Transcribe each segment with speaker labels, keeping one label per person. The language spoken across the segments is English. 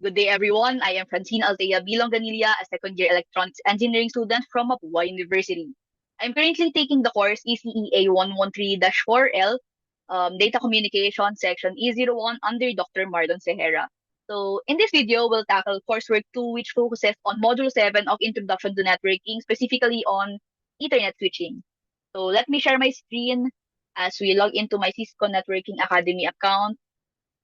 Speaker 1: Good day, everyone. I am Francine Altea Bilonganilla, a second-year electronics engineering student from Mapua University. I'm currently taking the course ECEA 113-4L, Data Communication Section E01 under Dr. Mardon Sehera. So, in this video, we'll tackle coursework 2, which focuses on Module 7 of Introduction to Networking, specifically on Ethernet switching. So, let me share my screen as we log into my Cisco Networking Academy account.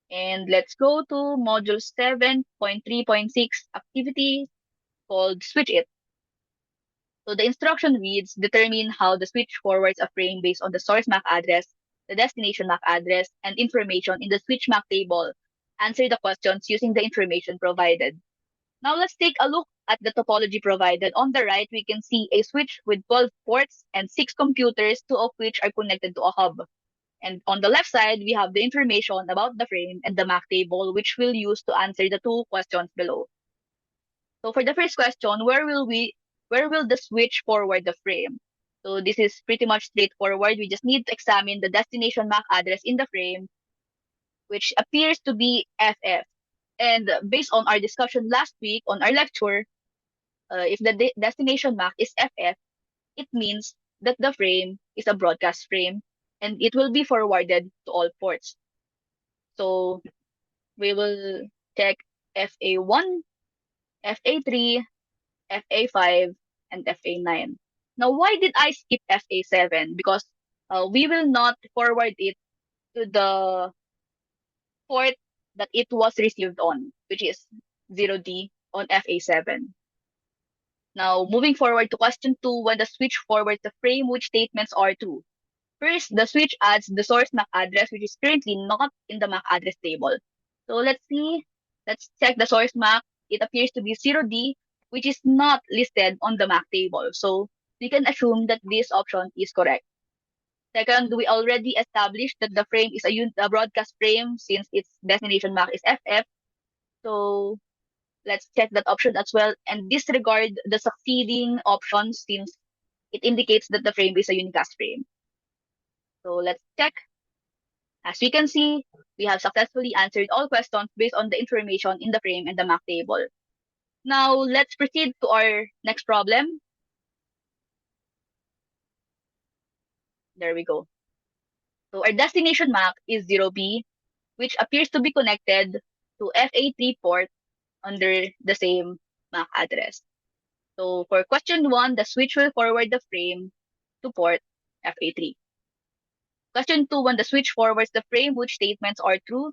Speaker 1: And let's go to module 7.3.6 activity called Switch It. So the instruction reads, determine how the switch forwards a frame based on the source MAC address, the destination MAC address, and information in the switch MAC table. Answer the questions using the information provided. Now let's take a look at the topology provided. On the right, we can see a switch with 12 ports and 6 computers, 2 of which are connected to a hub. And on the left side, we have the information about the frame and the MAC table, which we'll use to answer the 2 questions below. So for the first question, where will the switch forward the frame? So this is pretty much straightforward. We just need to examine the destination MAC address in the frame, which appears to be FF. And based on our discussion last week on our lecture, if the destination MAC is FF, it means that the frame is a broadcast frame and it will be forwarded to all ports. So we will check FA1, FA3, FA5, and FA9. Now, why did I skip FA7? Because we will not forward it to the port that it was received on, which is 0D on FA7. Now, moving forward to question 2, when the switch forwards the frame, which statements are true? First, the switch adds the source MAC address, which is currently not in the MAC address table. So let's see. Let's check the source MAC. It appears to be 0D, which is not listed on the MAC table. So we can assume that this option is correct. Second, we already established that the frame is a broadcast frame since its destination MAC is FF. So let's check that option as well and disregard the succeeding options since it indicates that the frame is a unicast frame. So let's check. As we can see, we have successfully answered all questions based on the information in the frame and the MAC table. Now, let's proceed to our next problem. There we go. So our destination MAC is 0B, which appears to be connected to FA3 port under the same MAC address. So for question 1, the switch will forward the frame to port FA3. Question 2, when the switch forwards the frame, which statements are true?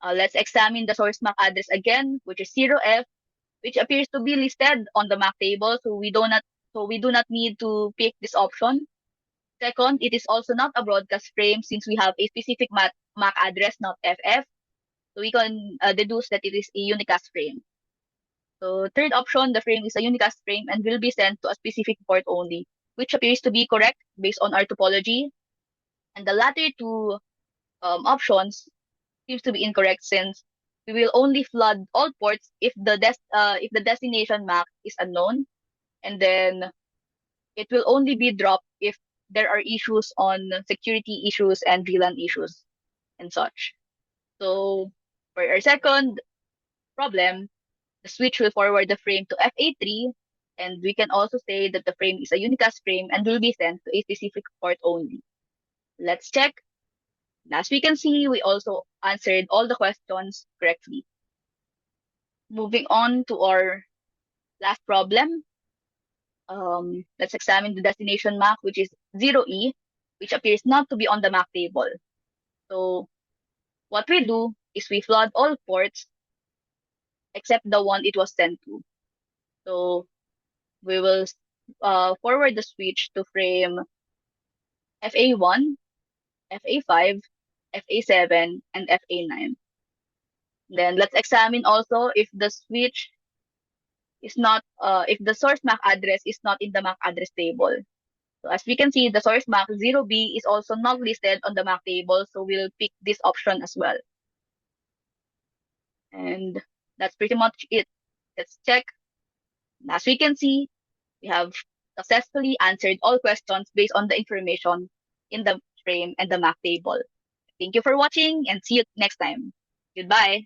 Speaker 1: Let's examine the source MAC address again, which is 0F, which appears to be listed on the MAC table, so we do not need to pick this option. Second, it is also not a broadcast frame since we have a specific MAC address, not FF. So we can deduce that it is a unicast frame. So third option, the frame is a unicast frame and will be sent to a specific port only, which appears to be correct based on our topology. And the latter 2 options seems to be incorrect since we will only flood all ports if the destination MAC is unknown, and then it will only be dropped if there are issues on security issues and VLAN issues and such. So for our second problem, the switch will forward the frame to FA3, and we can also say that the frame is a unicast frame and will be sent to a specific port only. Let's check. As we can see, we also answered all the questions correctly. Moving on to our last problem. Let's examine the destination MAC, which is 0E, which appears not to be on the MAC table. So what we do is we flood all ports except the one it was sent to. So we will forward the switch to frame FA1, FA5, FA7, and FA9. Then let's examine also if the switch is not, if the source MAC address is not in the MAC address table. So as we can see, the source MAC 0B is also not listed on the MAC table, so we'll pick this option as well. And that's pretty much it. Let's check. As we can see, we have successfully answered all questions based on the information in the frame and the MAC table. Thank you for watching and see you next time. Goodbye.